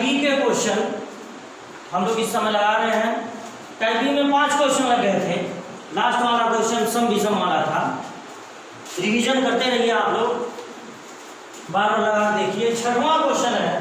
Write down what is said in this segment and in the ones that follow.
B के question हम लोग इस समय लगा रहे हैं। टाइप बी में 5 क्वेश्चन लग गए थे। लास्ट वाला क्वेश्चन सम विषम वाला था। रिवीजन करते रहिए आप लोग, बार बार लगा देखिए। 6वां क्वेश्चन है,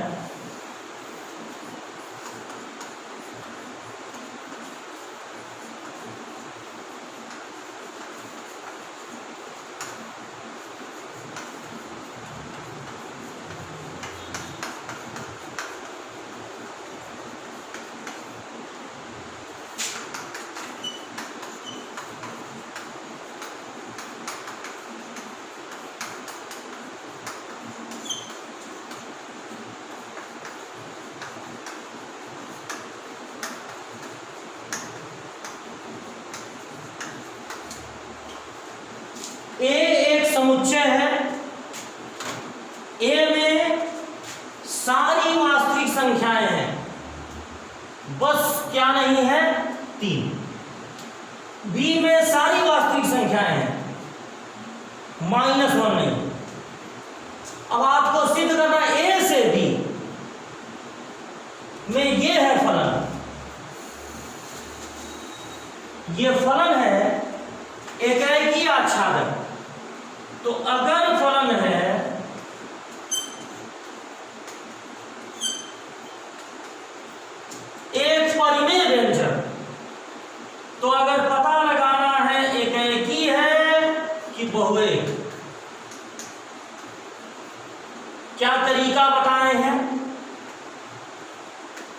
ए एक समुच्चय है। ए में सारी वास्तविक संख्याएं हैं, बस क्या नहीं है, 3। बी में सारी वास्तविक संख्याएं हैं, -1 नहीं। अब आपको सिद्ध करना ए से बी में ये है फलन, ये फलन है एकाएकी आच्छादक। तो अगर फलन है एक परिमेय व्यंजक, तो अगर पता लगाना है एकाएकी है कि बहुएक, क्या तरीका बताए हैं?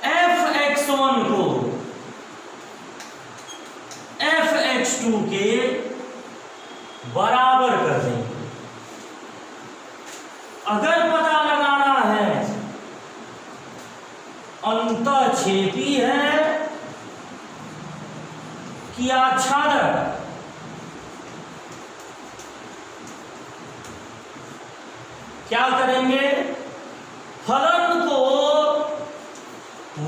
fx1 को fx2 के बराबर कर देंगे। अगर पता लगाना है अंतःक्षेपी है कि आच्छादक, क्या करेंगे? फलन को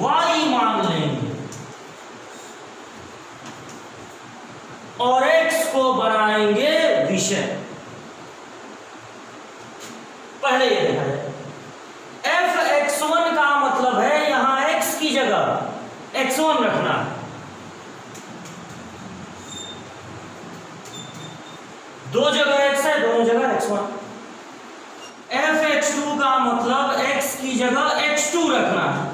y मान लेंगे और x को बनाएंगे विषय। पहले ये देखा जाए, fx1 का मतलब है यहां x की जगह x1 रखना है। दो जगह x है, दोनों जगह x1। fx2 का मतलब x की जगह x2 रखना है,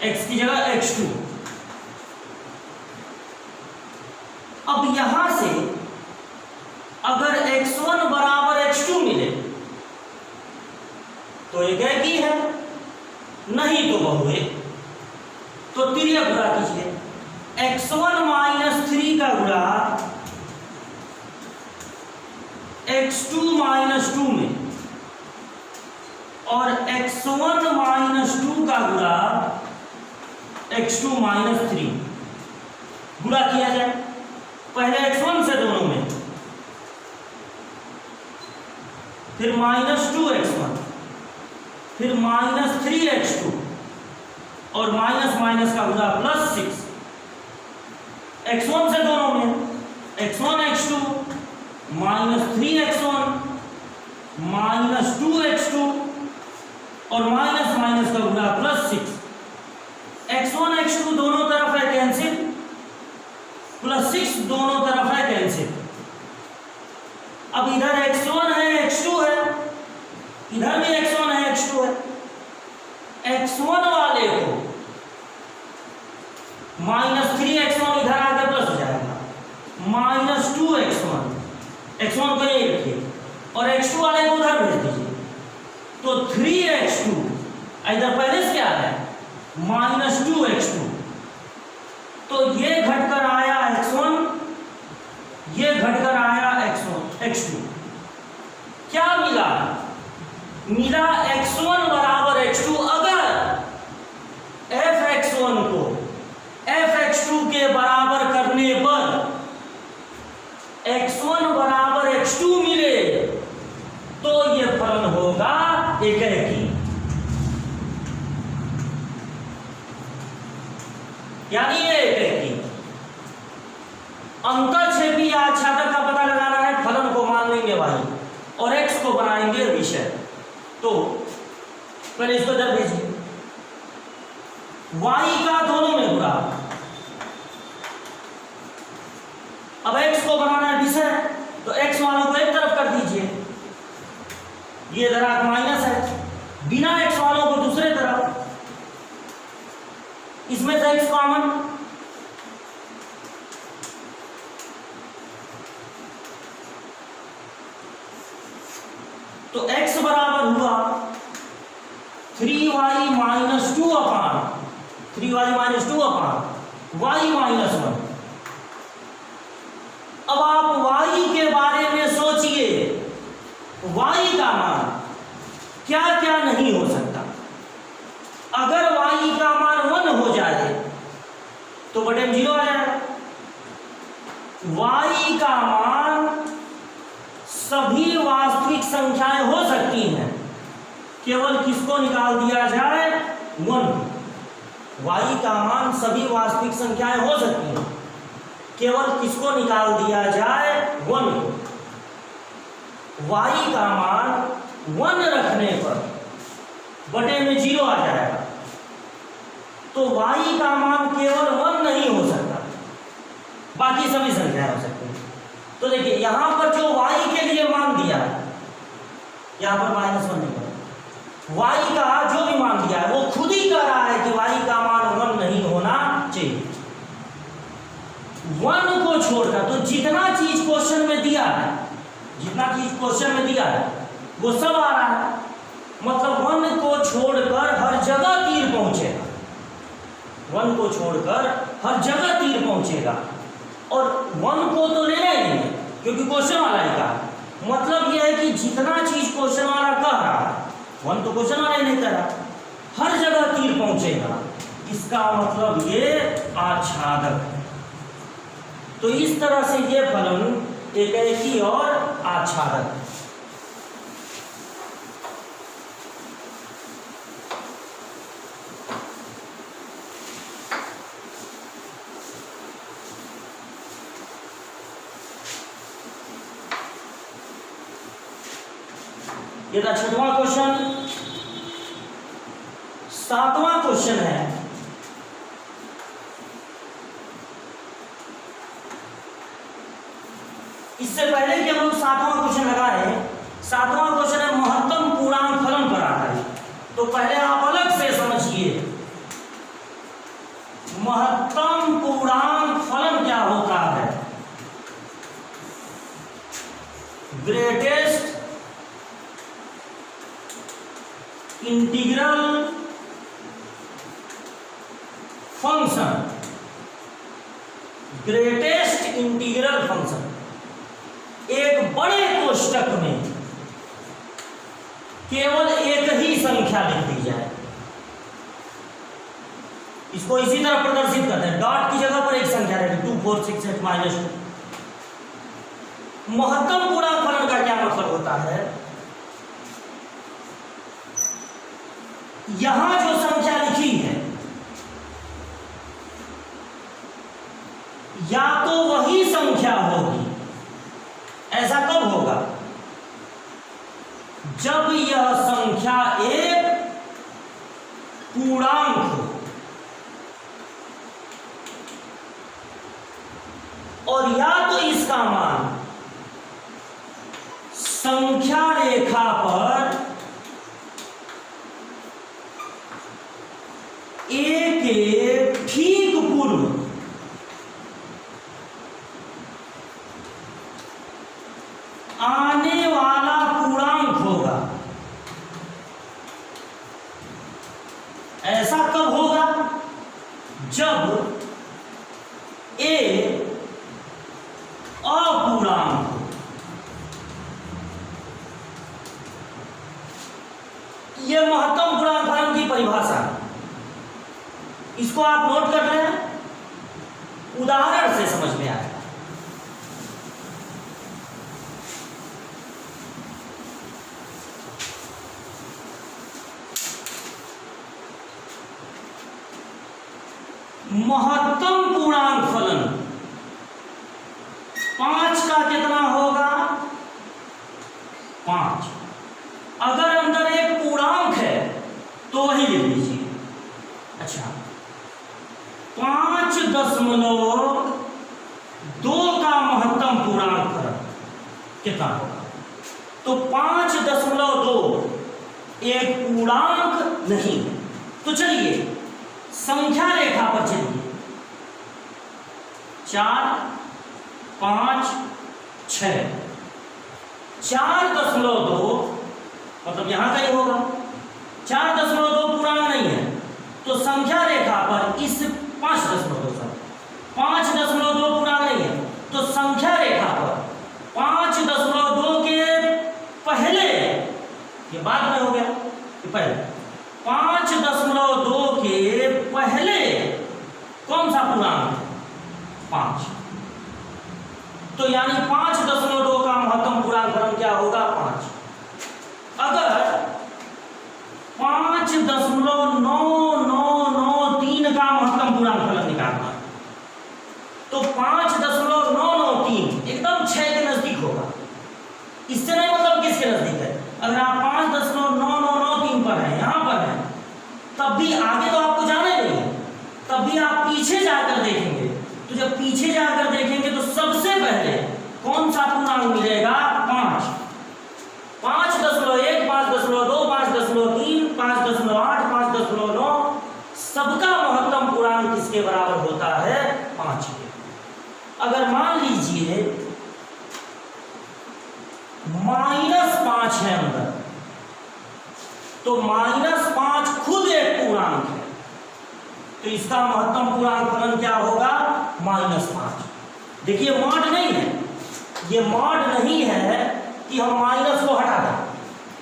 x की जगह x2। अब यहां से अगर x1 बराबर x2 मिले तो एकाएकी है, नहीं तो बहुएक। तो तिर्यक गुणा कीजिए, x1 - 3 का गुणा x2 - 2 में, और x1 - 2 का गुणा x2 - 3 गुणा किया जाए। पहले x1 से दोनों में, फिर -2x1, फिर -3x2, और माइनस माइनस का गुणा +6। x1 से दोनों में, x1 x2 -3x1 -2x2, और माइनस माइनस का गुणा +6। x1 x2 दोनों तरफ है कैंसिल, +6 दोनों तरफ है कैंसिल। अब इधर x1 है x2 है, इधर भी x1 है x2 है। x1 वाले को -3x1 इधर आके प्लस हो जाएगा, -2x1, x1 को यही रखिए, और x2 वाले को उधर भेज दीजिए। तो 3x2 इधर पहले से क्या है, -2x2। तो ये घटकर आया x1, ये घटकर आया x2। क्या मिला? मिला x1 बराबर x2। अगर fx1 को fx2 के बराबर करने पर x1 बराबर x2 मिले तो यह फलन होगा एकाएकी। यानी ये एकाएकी। अंतःक्षेपी आच्छादक का पता लगाना है, फलन को मान लेंगे भाई और x को बनाएंगे विषय। तो पहले इसको इधर भेजिए, y का दोनों में गुणा। अब x को बनाना है विषय, तो x वालों को एक तरफ कर दीजिए, ये धरा माइनस है, बिना x वालों को दूसरे तरफ, इसमें से x कॉमन, तो x बराबर हुआ 3y माइनस 2 अपान 3y माइनस 2 अपान y माइनस 1। अब आप y के बारे में सोचिए, y का मान क्या क्या नहीं हो सकता। अगर y का मान 1 हो जाए तो बटे में 0 आ जाएगा। y का मान सभी वास्तविक संख्याएं हो सकती हैं, केवल किसको निकाल दिया जाए 1। y का मान सभी वास्तविक संख्याएं हो सकती हैं, केवल किसको निकाल दिया जाए 1। y का मान 1 रखने पर बटे में 0 आ जाएगा। तो y का मान केवल 1 नहीं हो सकता, बाकी सभी संख्याएं हो सकती हैं। तो देखिए यहां पर जो y के लिए मान दिया है, यहां पर -1 नहीं है, y का जो भी मान दिया है वो खुद ही कह रहा है कि y का मान 1 नहीं होना चाहिए। 1 को छोड़कर तो जितना चीज क्वेश्चन में दिया है, जितना चीज क्वेश्चन में दिया है वो सब आ रहा है। मतलब 1 को छोड़कर हर जगह तीर पहुंचेगा, 1 को छोड़कर हर जगह तीर पहुंचेगा। और 1 को तो लेना ही नहीं है क्योंकि क्वेश्चन वाला ही का मतलब यह है कि जितना चीज क्वेश्चन वाला कह रहा है 1 तो क्वेश्चन वाला ही नहीं कह रहा, हर जगह तीर पहुंचेगा। इसका मतलब ये आच्छादक है। तो इस तरह से ये फलन एकेकी और आच्छादक है। ये था 6वां क्वेश्चन। 7वां क्वेश्चन है, इससे पहले कि हम लोग 7वां क्वेश्चन लगाए, 7वां क्वेश्चन है महत्तम पूर्णांक फलन पर आता है। तो पहले आप अलग से समझिए महत्तम पूर्णांक फलन क्या होता है। Greatest integral function, greatest integral function एक बड़े कोष्टक में केवल एक ही संख्या लिख दी जाए। इसको इसी तरह प्रदर्शित करते हैं, डॉट की जगह पर एक संख्या रहेगी 2 4 6 8 -2। महत्तम पूर्णांक फलन का क्या मतलब होता है, यहां जो संख्या लिखी है या तो वही संख्या होगी। ऐसा कब होगा, जब यह संख्या एक पूर्णांक हो और या तो इसका मान संख्या रेखा पर एक के ठीक पूर्व आने वाला पूर्णांक होगा। ऐसा कब होगा, जब ए अपूर्णांक हो। यह महत्तम पूर्णांक फलन की परिभाषा, इसको आप नोट कर रहे हैं, उदाहरण से समझ में आएगा। महत्तम पूर्णांक फलन 5 का कितना होगा, 5। अगर अंदर एक पूर्णांक है तो वही लिख लीजिए। अच्छा, 5.2 का महत्तम पूर्णांक फलन कितना होगा? तो 5.2 एक पूर्णांक नहीं। तो चलिए संख्या रेखा पर चलिए, 4, 5, 6, 4.2 मतलब यहां कहीं होगा। 4.2 पूर्णांक नहीं है, तो संख्या रेखा पर इस 5.2 पूर्णांक नहीं है, तो संख्या रेखा पर 5.2 के पहले, ये बाद में हो गया, ये पहले 5.2 के पहले कौन सा पूर्णांक है? 5। तो यानी 5.2 का महत्तम पूर्णांक फलन क्या होगा? 5। अगर 5.9993 का महत्तम पूर्णांक फलन निकालना है तो 5.993 एकदम 6 के नजदीक होगा। इससे नहीं मतलब किसके नजदीक है। अगर आप 5.9993 पर हैं, यहां पर हैं, तब भी आगे तो आपको जाना ही नहीं है, तब भी आप पीछे जाकर देखेंगे। तो जब पीछे जाकर देखेंगे तो सबसे पहले कौन सा पूर्णांक मिलेगा? 5। 5.1, 5.2, 5.3, 5.8, 5.9 सबका महत्तम पूर्णांक किसके बराबर होता है? 5 के। अगर मान लीजिए -5 है अंदर, तो -5 खुद एक पूर्णांक है, तो इसका महत्तम पूर्णांक फलन क्या होगा? -5। देखिए मॉड नहीं है, ये मॉड नहीं है कि हम माइनस को हटा दें,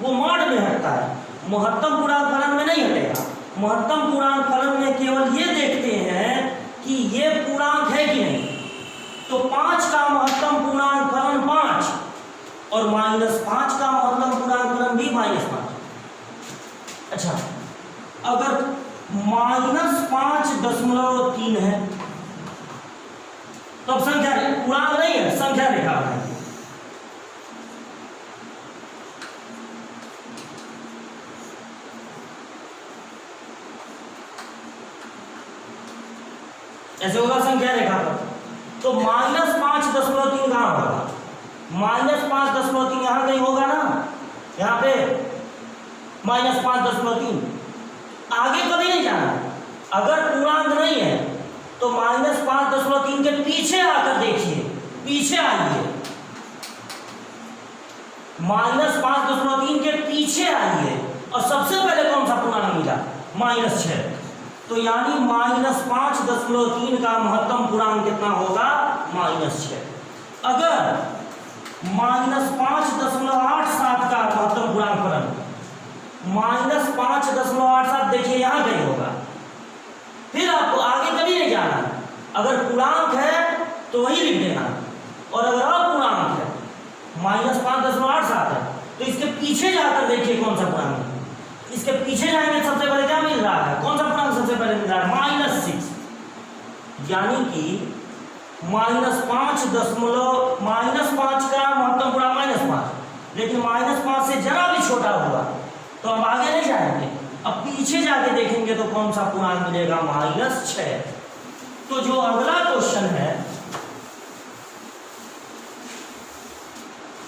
वो मॉड में हटता है, महत्तम पूर्णांक फलन में नहीं हटेगा। महत्तम पूर्णांक फलन में केवल ये देखते हैं कि ये पूर्णांक है कि नहीं। तो 5 का महत्तम पूर्णांक फलन 5 और -5 का महत्तम पूर्णांक फलन भी -5। अच्छा, अगर -5.3 है तो अब संख्या पूर्णांक नहीं है, संख्या रेखा बनाएंगे। ऐसे होगा संख्या रेखा पर। तो -5.3 कहां होगा? -5.3 यहां कहीं होगा ना, यहां पे -5.3। आगे कभी नहीं जाना। अगर पूर्णांक नहीं है तो -5.3 के पीछे आकर देखिए, पीछे आइए, -5.3 के पीछे आइए और सबसे पहले कौन सा पूर्णांक मिला? -6। तो यानी -5.3 का महत्तम पूर्णांक कितना होगा? -6। अगर -5.87 का महत्तम पूर्णांक फलन, -5.87 देखिए यहां कहीं होगा। फिर आपको आगे कभी नहीं जाना। अगर पूर्णांक है तो वही लिख देना, और अगर अपूर्णांक है -5.87 है तो इसके पीछे जाकर देखिए कौन सा पूर्णांक है। इसके पीछे जाएंगे सबसे पहले क्या मिल रहा है? कौन सा पूर्णांक सबसे पहले मिल रहा है? -6। यानी कि -5 का महत्तम पूर्णांक -5, लेकिन -5 से जरा भी छोटा हुआ तो अब आगे नहीं जाएंगे, अब पीछे जाके देखेंगे तो कौन सा पूर्णांक मिलेगा? -6। तो जो अगला क्वेश्चन है,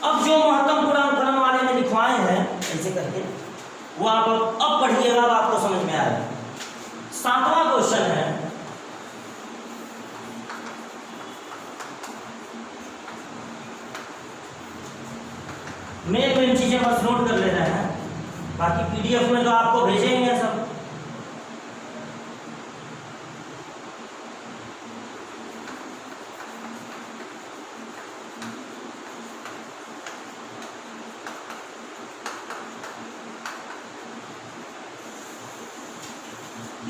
अब जो महत्तम पूर्णांक फलन वाले में लिखवाए हैं ऐसे करके, वो आप अब पढ़िएगा, अब आपको समझ में आएगा। 7वां क्वेश्चन है, मेन मेन चीजें बस नोट कर लेना है, बाकी पीडीएफ में तो आपको भेजेंगे सब।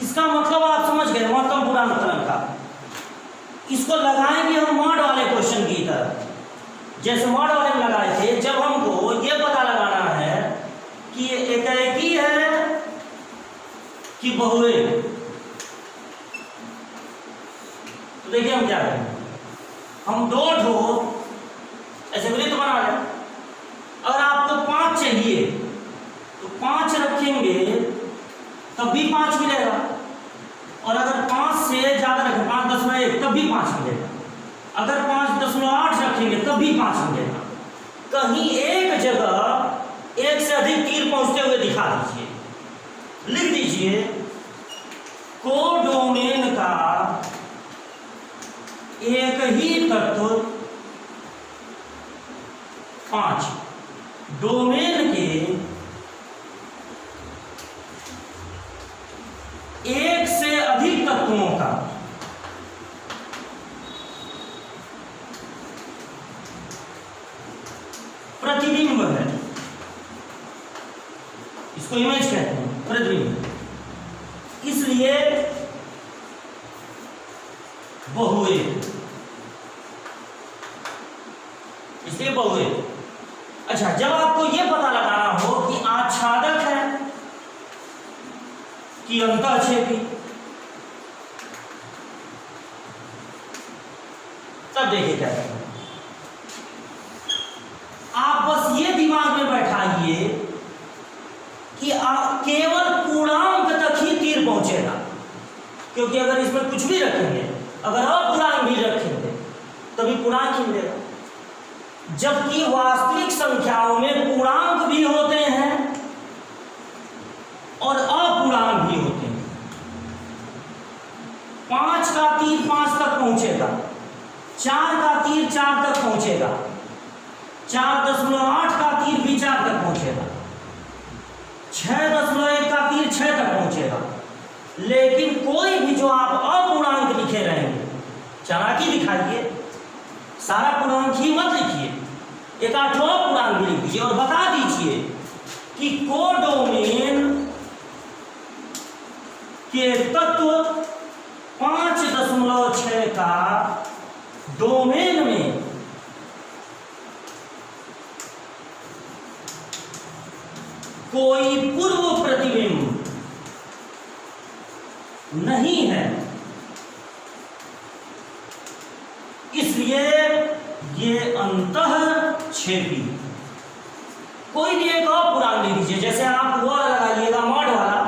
इसका मतलब आप समझ गए महत्तम पूर्णांक फलन का। इसको लगाएंगे हम मॉड वाले क्वेश्चन की तरह, जैसे मॉड वाले में लगाए थे। जब हमको ये पता लगाना है कि ये एकाएकी है कि बहुएक, तो देखिए हम क्या करेंगे, हम 2 ठो ऐसे वृत्त बना लें। अगर आपको 5 चाहिए तो 5 रखेंगे तब भी 5 मिलेगा, और अगर 5 से ज़्यादा रखें 5.1 तब भी 5 मिलेगा, अगर 5.8 रखेंगे तब भी 5 मिलेगा। कहीं एक जगह एक से अधिक तीर पहुंचते हुए दिखा दीजिए, लिख दीजिए कोडोमेन का एक ही तत्व 5 डोमेन के एक से अधिक तत्वों का प्रतिबिंब है। इसको इमेज कहते हैं, प्रतिबिंब। इसलिए बहुएक, इसलिए बहुएक। अच्छा, जब आपको यह पता लगाना हो कि आच्छादक है कि अंतःक्षेपी, तब देखिए क्या करना। आप बस ये दिमाग में बैठाइए कि केवल पूर्णांक तक ही तीर पहुंचेगा, क्योंकि अगर इसमें कुछ भी रखेंगे, अगर अपूर्णांक भी रखेंगे तभी पूर्णांक ही मिलेगा। जबकि वास्तविक संख्याओं में पूर्णांक भी होते हैं और अपूर्णांक भी होते हैं। 5 का तीर 5 तक पहुंचेगा, 4 का तीर 4 तक पहुंचेगा, 4.8 का तीर भी 4 तक पहुंचेगा, 6.1 का तीर 6 तक पहुंचेगा। लेकिन कोई भी जो आप अपूर्णांक लिखे रहेंगे, चालाकी दिखाइए, सारा पूर्णांक ही मत लिखिए, एक आठ पूर्णांक भी लिख दीजिए और बता दीजिए कि कोडोमेन के तत्व 5.6 का डोमेन में कोई पूर्व प्रतिबिंब नहीं है, इसलिए ये अंतःक्षेपी। कोई भी एक और पूर्णांक ले लीजिए, जैसे आप वो लगाइएगा मॉड वाला,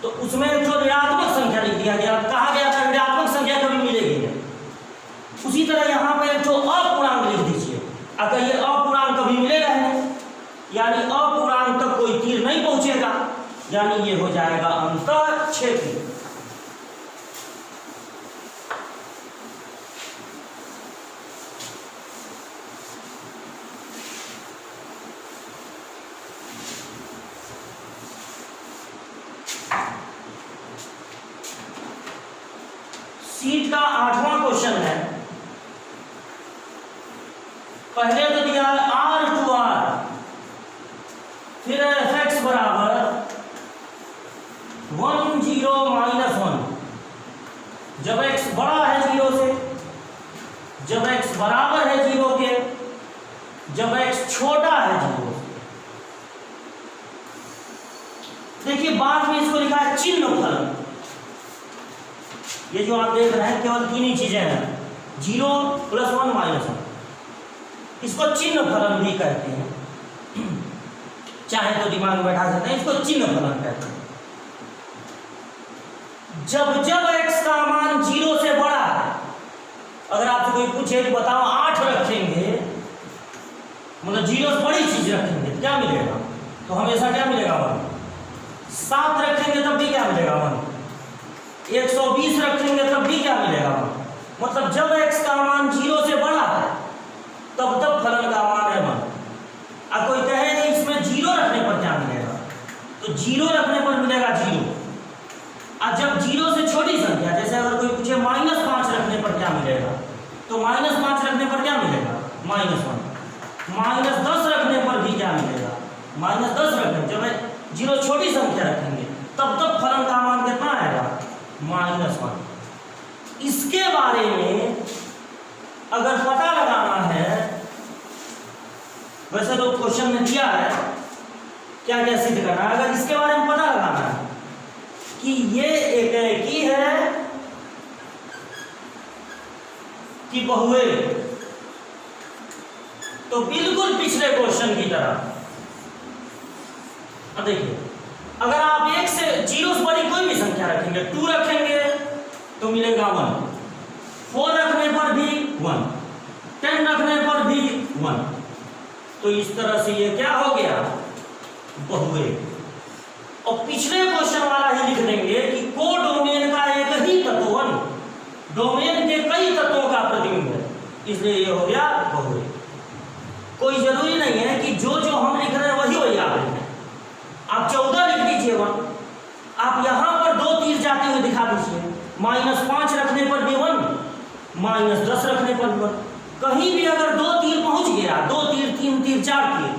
तो उसमें जो ऋणात्मक संख्या लिख दिया गया, कहा गया था ऋणात्मक संख्या कभी मिलेगी नहीं। उसी तरह यहां पर जो अपूर्णांक लिख दीजिए, अगर ये अपूर्णांक कभी मिलेगा नहीं, यानी अपूर्णांक तक कोई तीर नहीं पहुंचेगा, यानी ये हो जाएगा अंतःक्षेपी। सीट का 8वां क्वेश्चन है। पहले तो दिया R टू R, फिर fx बराबर 1 0 -1। जब x बड़ा है 0 से, जब x बराबर है 0 के, जब x छोटा है 0 से। देखिए बाद में इसको लिखा है चिन्ह फलन। ये जो आप देख रहे हैं केवल 3 ही चीजें हैं, 0 + 1 -1। इसको चिन्ह फलन भी कहते हैं, चाहे तो दिमाग में बैठा सकते हैं, इसको चिन्ह फलन कहते हैं। जब जब x का मान 0 से बड़ा है, अगर आपसे कोई पूछे कि बताओ 8 रखेंगे, मतलब 0 से बड़ी चीज रखेंगे क्या मिलेगा, तो हमेशा क्या मिलेगा 1। 7 रखेंगे तब भी क्या मिलेगा 1। 120 रखेंगे तब भी क्या मिलेगा 1। मतलब जब x का मान 0 से बड़ा है तब तब फलन का मान है 1। अब कोई कहे कि इसमें 0 रखने पर क्या मिलेगा, तो 0 रखने पर मिलेगा 0। और जब 0 से छोटी संख्या, जैसे अगर कोई पूछे -5 रखने पर क्या मिलेगा, तो -5 रखने पर क्या मिलेगा -1। -10 रखने पर भी क्या मिलेगा -10 रखने, जब 0 छोटी संख्या रखेंगे तब तब फलन का मान कितना आएगा -1। इसके बारे में अगर पता लगाना है, वैसे तो क्वेश्चन में दिया है क्या क्या सिद्ध करना है, अगर इसके बारे में पता लगाना है कि ये एकेकी है कि बहुएक, तो बिल्कुल पिछले क्वेश्चन की तरह देखिए, अगर आप 1 से 0 से बड़ी कोई भी संख्या रखेंगे, 2 रखेंगे तो मिलेगा 1, 4 रखने पर भी 1, 10 रखने पर भी 1। तो इस तरह से ये क्या हो गया, बहुएक। और पिछले क्वेश्चन वाला ही लिख देंगे कि कोडोमेन का एक ही तत्व डोमेन के कई तत्वों का प्रतिबिंब है, इसलिए ये हो गया बहुएक। कोई जरूरी नहीं है कि जो जो हम लिख रहे हैं वही आप लिखें। आप 14 लिख दीजिए 1, आप यहां पर 2 तीर जाते हुए दिखा दीजिए, -5 रखने पर भी 1, -10 रखने पर भी 1। कहीं भी अगर 2 तीर पहुंच गया, 2 तीर 3 तीर 4 तीर,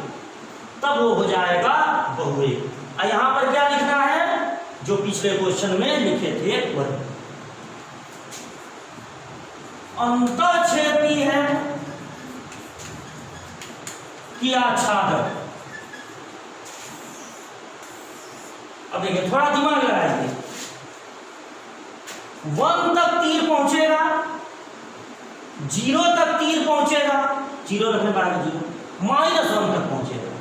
तब वो हो जाएगा बहुएक। यहां पर क्या लिखना है, जो पिछले क्वेश्चन में लिखे थे वही। अंतःक्षेपी है कि आच्छादक। अब देखिए, थोड़ा दिमाग लगाइए। 1 तक तीर पहुंचेगा, 0 तक तीर पहुंचेगा, 0 रखने पर आगे 0, -1 तक पहुंचेगा,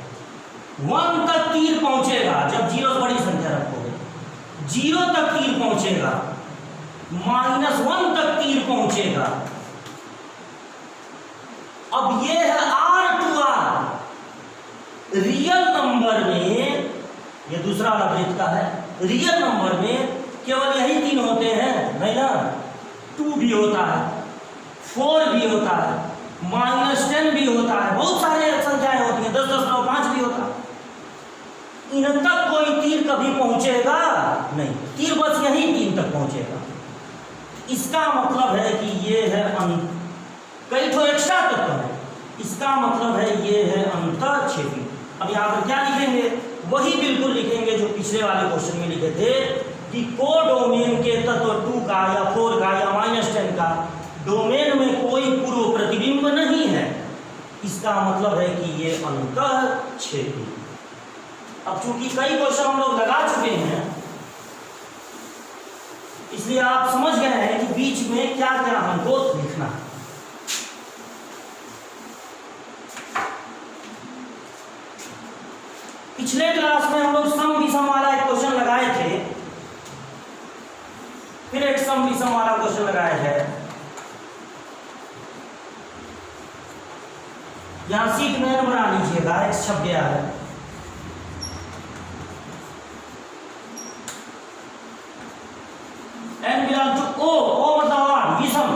1 तक तीर पहुंचेगा, जब 0 से बड़ी संख्या रखोगे, 0 तक तीर पहुंचेगा, -1 तक तीर पहुंचेगा। अब ये है R to R। Real number में, ये दूसरा वाला वृत्त का है, रियल नंबर में केवल यही 3 होते हैं, नहीं ना, 2 भी होता है, 4 भी होता है, -10 भी होता है, बहुत सारे संख्याएं होती हैं, 10.5 भी होता है। इन तक कोई तीर कभी पहुंचेगा नहीं, तीर बस यही 3 तक पहुंचेगा। इसका मतलब है कि ये है कई ठो एक्स्ट्रा तत्व है, इसका मतलब है ये है अंतःक्षेपी। अब यहाँ पर क्या लिखेंगे, वही बिल्कुल लिखेंगे जो पिछले वाले क्वेश्चन में लिखे थे कि कोडोमेन के तत्व 2 का या 4 का या -10 का डोमेन में कोई पूर्व प्रतिबिंब नहीं है, इसका मतलब है कि ये अंतःक्षेपी। अब चूंकि कई क्वेश्चन हम लोग लगा चुके हैं, इसलिए आप समझ गए हैं कि बीच में क्या क्या हमको लिखना है। पिछले क्लास में हम लोग सम विषम वाला एक क्वेश्चन लगाए थे, फिर एक सम विषम वाला क्वेश्चन लगाया है। यहां सीट में बना लीजिएगा, एक छप गया है। n बिलोंग टू ओ मतलब विषम,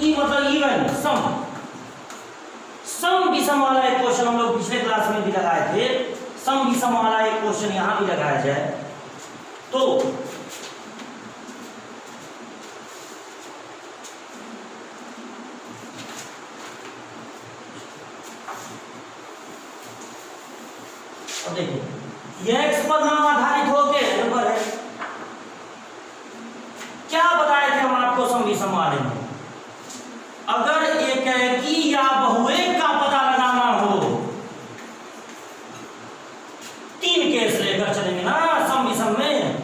ई मतलब इवन, सम। सम विषम वाला एक क्वेश्चन हम लोग पिछले क्लास में भी लगाए थे, सम विषम वाला एक क्वेश्चन यहां भी लगाया जाए तो अब देखिए, यह x पर नाम आधारित होकर नंबर है। क्या बताए थे हम आपको सम विषम वाले में, अगर एकेकी या बहुएक का पता लगाना हो, 3 केस लेकर चलेंगे ना सम विषम में।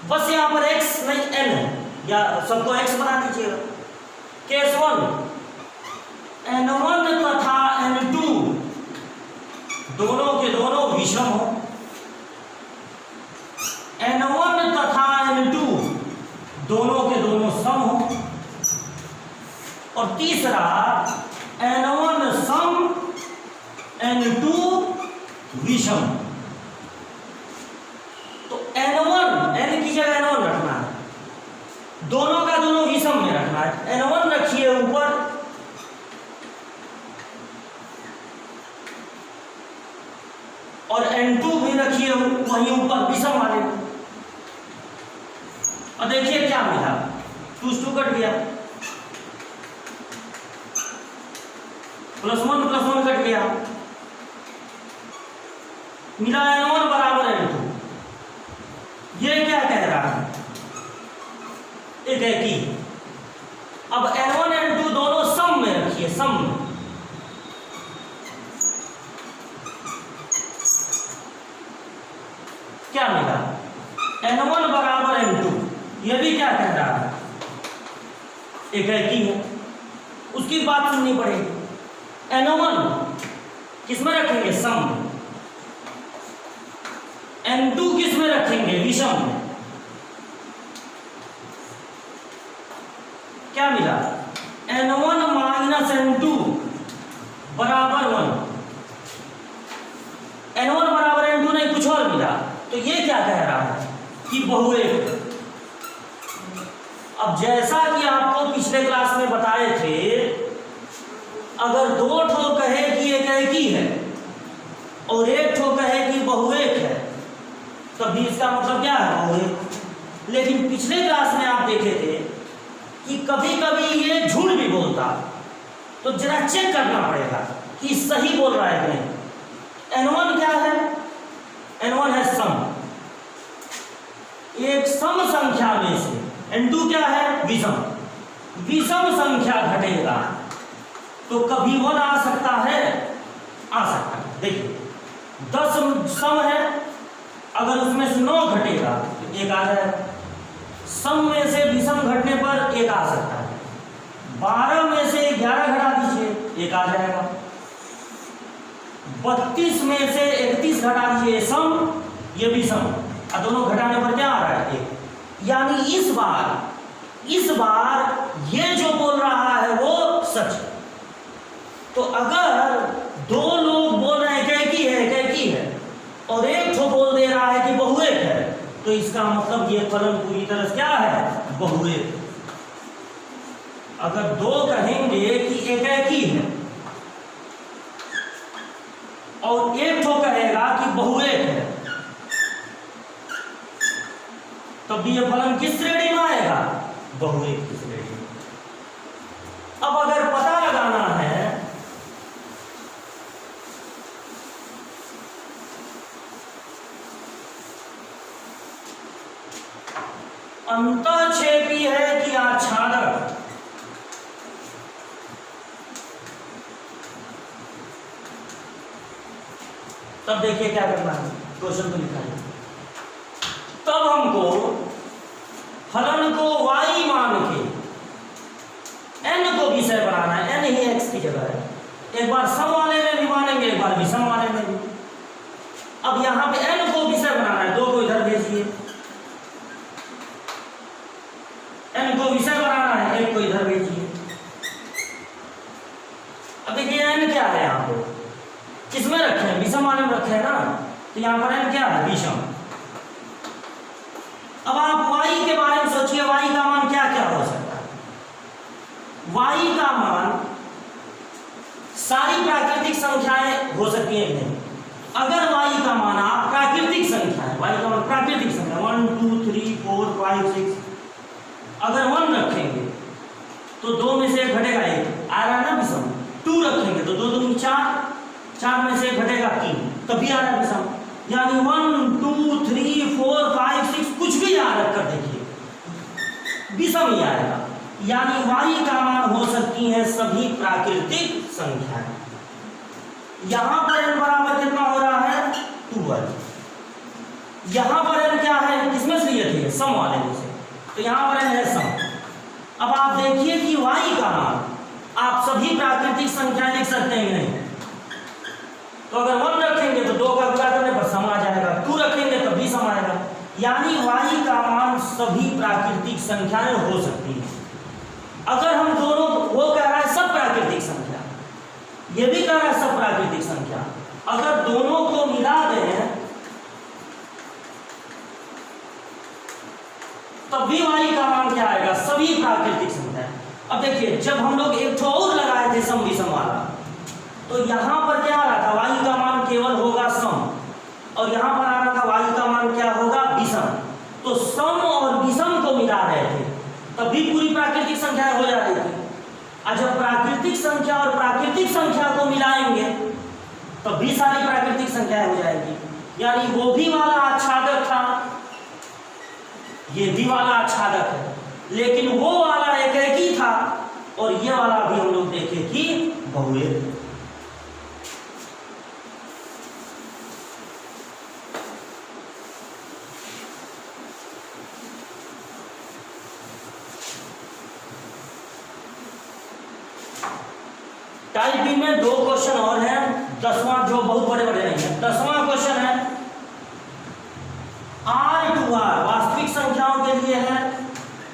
बस यहां पर x नहीं n है, या सबको x बना दीजिएगा। केस 1, n1 तथा n2 दोनों के दोनों विषम हो, n1 तथा n2 दोनों के दोनों सम हो, और तीसरा n1 सम n2 विषम। तो n1 n की जगह n1 रखना है, दोनों का दोनों विषम में रखना है। n1 रखिए ऊपर, और n2 भी रखिए वहीं ऊपर विषम वाले। और देखिए क्या मिला, 2 कट गया, +1 कट गया, मिला n1 बराबर n2। ये क्या कह रहा है, एक है कि अब n1 n2 दोनों सम में रखिए, सम में। क्या मिला, n1 बराबर n2। ये भी क्या कह रहा है, एक है कि है। उसकी बात सुननी पड़ेगी। N1 किस में रखेंगे? सम में। N2 किस में रखेंगे? विषम में। क्या मिला? N1 माइनस N2 बराबर 1। N1 बराबर N2 नहीं, कुछ और मिला। तो ये क्या कह रहा है कि बहुएक। अब जैसा कि आपको पिछले क्लास में बताए थे, अगर दो ठो कहे कि एक एकी है और एक ठो कहे कि बहुएक है, तभी इसका मतलब क्या है? बहुएक। लेकिन पिछले क्लास में आप देखे थे कि कभी कभी ये झूठ भी बोलता, तो जरा चेक करना पड़ेगा कि सही बोल रहा है कि नहीं। N1 क्या है? N1 है सम, एक सम संख्या में से। N2 क्या है? विषम। विषम संख्या घटेगा तो कभी 1 आ सकता है, आ सकता है। देखिए 10 सम है, अगर उसमें से 9 घटेगा तो 1 आ जाएगा। सम में से विषम घटने पर 1 आ सकता है। 12 में से 11 घटा दीजिए, 1 आ जाएगा। 32 में से 31 घटा दीजिए, सम, ये विषम, और दोनों घटाने पर क्या आ रहा है? 1। यानी इस बार ये जो बोल रहा है वो सच है। तो अगर दो लोग बोल रहे हैं कैकी है और एक ठो बोल दे रहा है कि बहुएक है, तो इसका मतलब ये फलन पूरी तरह से क्या है? बहुएक। अगर दो कहेंगे कि एकाकी है और एक ठो कहेगा कि बहुएक है, तब भी ये फलन किस श्रेणी में आएगा? बहुएक की श्रेणी में। अब अगर पता लगाना है अंतःक्षेपी है कि आच्छादक, तब देखिए क्या करना है। क्वेश्चन तो लिखा है, तब हमको फलन को y मान के n को विषय बनाना है। n ही x की जगह है। एक बार सम वाले में भी मानेंगे, एक बार विषम वाले में भी। अब यहां पे n को विषय बनाना है, 2 को इधर भेजिए। n को विषय बनाना है, 1 को इधर भेजिए। अब देखिए n क्या है? यहां पे किसमें रखे हैं? विषम वाले में रखे हैं ना, तो यहां पर n क्या है? विषम। अब आप y के बारे में सोचिए, y का मान क्या क्या हो सकता है? y का मान सारी प्राकृतिक संख्याएं हो सकती हैं कि नहीं? अगर y का मान आप प्राकृतिक संख्याएं, y का मान प्राकृतिक संख्या 1 2 3 4 5 6, अगर 1 रखेंगे तो 2 में से एक घटेगा, 1 आ रहा है ना विषम। 2 रखेंगे तो 2 दूनी 4, 4 में से एक घटेगा 3, तभी आ रहा है विषम। यानी 1 2 3 4 5 6 कुछ भी याद रखकर देखिए, विषम ही आएगा। यानी y का मान हो सकती है सभी प्राकृतिक संख्याएं। यहां पर n बराबर कितना हो रहा है? 2y। यहां पर n क्या है? किसमें से लिए थे? सम वाले में से। तो यहां पर n है सम। अब आप देखिए कि y का मान आप सभी प्राकृतिक संख्याएं लिख सकते हैं नहीं? तो अगर 1 रखेंगे तो 2 का गुणा करने पर सम आ जाएगा, 2 रखेंगे तब भी सम आएगा। यानी y का मान सभी प्राकृतिक संख्याएं हो सकती है। अगर हम दोनों, वो कह रहा है सब प्राकृतिक संख्या, ये भी कह रहा है सब प्राकृतिक संख्या, अगर दोनों को मिला दें तब भी y का मान क्या आएगा? सभी प्राकृतिक संख्या। अब देखिए जब हम लोग एक ठो और लगाए थे सम विषम वाला, तो यहां पर क्या आ रहा था? y का मान केवल होगा सम, और यहां पर आ रहा था y का मान क्या होगा? विषम। तो सम और विषम को मिला रहे थे तब भी पूरी प्राकृतिक संख्याएं हो जा रही थी। और जब प्राकृतिक संख्या और प्राकृतिक संख्या को मिलाएंगे तब भी सारी प्राकृतिक संख्याएं हो जाएगी। यानी वो भी वाला आच्छादक था, ये भी वाला आच्छादक है, लेकिन वो वाला एकाकी था और ये वाला भी हम लोग देखे कि बहुएक। टाइप बी में 2 क्वेश्चन और हैं, 10वां जो बहुत बड़े बड़े नहीं है। 10वां क्वेश्चन है R टू R वास्तविक संख्याओं के लिए है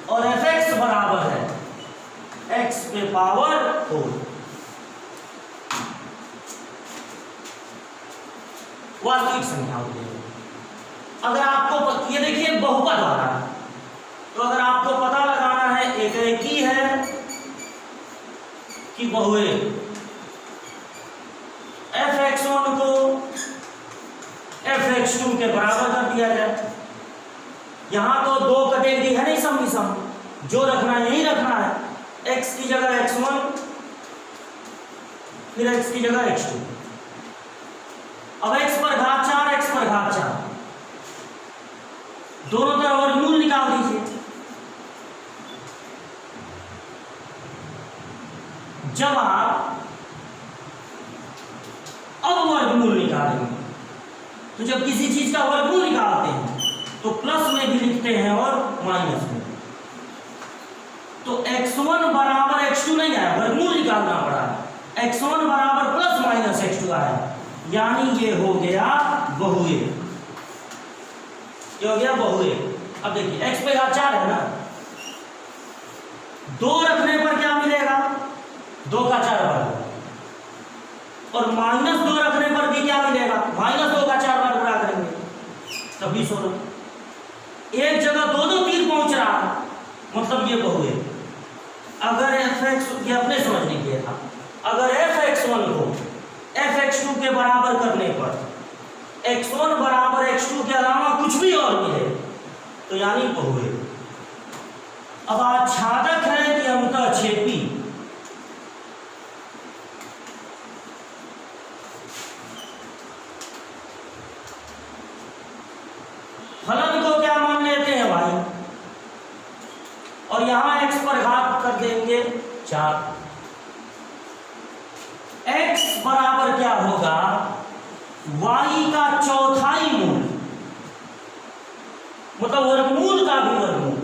और fx बराबर है x पे पावर 4। वास्तविक संख्याओं के लिए अगर आपको ये देखिए बहुपद वाला है, तो अगर आपको पता लगाना है एक ही है कि बहुएक, fx1 को fx2 के बराबर कर दिया जाए। यहां तो 2 कैटेगरी है नहीं सम विषम, जो रखना है यही रखना है, x की जगह x1 फिर x की जगह x2। अब x पर घात 4 x पर घात 4 दोनों तरफ वर्गमूल निकाल दीजिए। जब आप अब वर्गमूल निकालेंगे तो जब किसी चीज का वर्गमूल निकालते हैं तो प्लस में भी लिखते हैं और माइनस में। तो x1 बराबर x2 नहीं आया, वर्गमूल निकालना पड़ा, x1 बराबर प्लस माइनस x2 आया, यानी ये हो गया बहुएक। ये हो गया बहुएक। अब देखिए x पे घात 4 है ना, 2 रखने पर क्या मिलेगा, 2 का 4 बार, और -2 रखने पर भी क्या मिलेगा, -2 का 4 बार गुणा करेंगे तभी 16। एक जगह 2 तीर पहुंच रहा है, मतलब ये बहुएक। अगर fx, ये अपने समझने के लिए था, अगर fx1 को fx2 के बराबर करने पर x1 बराबर x2 के अलावा कुछ भी और मिले तो यानी बहुएक। अब आच्छादक है कि अंतःक्षेपी, फलन को क्या मान लेते हैं भाई, और यहां x पर घात कर देंगे 4। x बराबर क्या होगा, y का चौथाई मूल, मतलब वर्गमूल का भी वर्गमूल।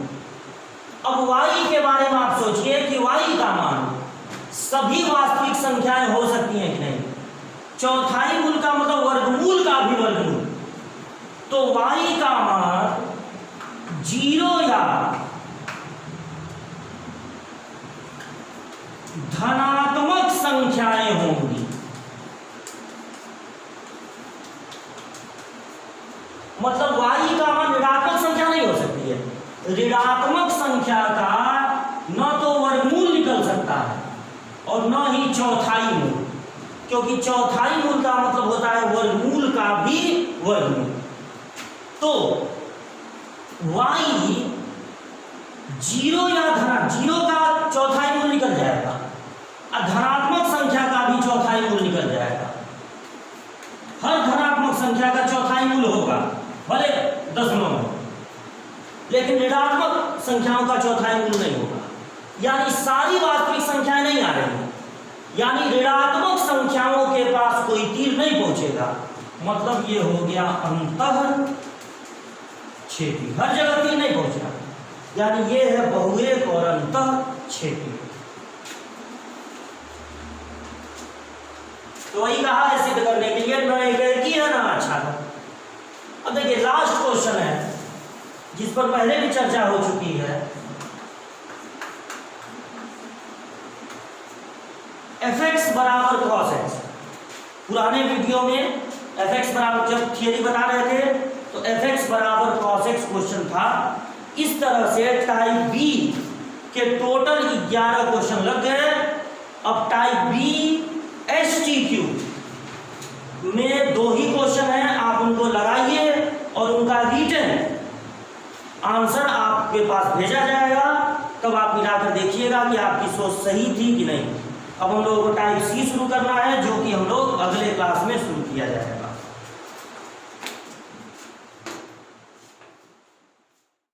अब y के बारे में आप सोचिए कि y का मान सभी वास्तविक संख्याएं हो सकती हैं कि नहीं। चौथाई मूल का मतलब वर्गमूल का भी वर्गमूल, तो y का मान 0 या धनात्मक संख्याएं होंगी। मतलब y का मान ऋणात्मक संख्या नहीं हो सकती है। ऋणात्मक संख्या का न तो वर्गमूल निकल सकता है और न ही चौथाई मूल, क्योंकि चौथाई मूल का मतलब होता है वर्गमूल का भी वर्गमूल। तो y 0 या 0 का चौथाई मूल निकल जाएगा, धनात्मक संख्या का भी चौथाई मूल निकल जाएगा। हर धनात्मक संख्या का चौथाई मूल होगा, भले दशमलव हो, लेकिन ऋणात्मक संख्याओं का चौथाई मूल नहीं होगा। यानी सारी वास्तविक संख्याएं नहीं आ रही, यानी ऋणात्मक संख्याओं के पास कोई तीर नहीं पहुंचेगा। मतलब ये हो गया अंतःक्षेपी, हर जगह तीर नहीं पहुंचेगा, यानी ये है बहुएक और अंतःक्षेपी। तो वही कहा है सिद्ध करने के लिए, न एक ही है ना आच्छादक। अब देखिए लास्ट क्वेश्चन है जिस पर पहले भी चर्चा हो चुकी है। fx बराबर cos x, पुराने वीडियो में fx बराबर, जब थियरी बता रहे थे तो fx बराबर cos x क्वेश्चन था। इस तरह से टाइप बी के टोटल 11 क्वेश्चन लग गए। अब टाइप बी STQ में 2 ही क्वेश्चन हैं, आप उनको लगाइए और उनका रिटन आंसर आपके पास भेजा जाएगा। तब आप मिलाकर देखिएगा कि आपकी सोच सही थी कि नहीं। अब हम लोगों को टाइप सी शुरू करना है, जो कि हम लोग अगले क्लास में शुरू किया जाएगा।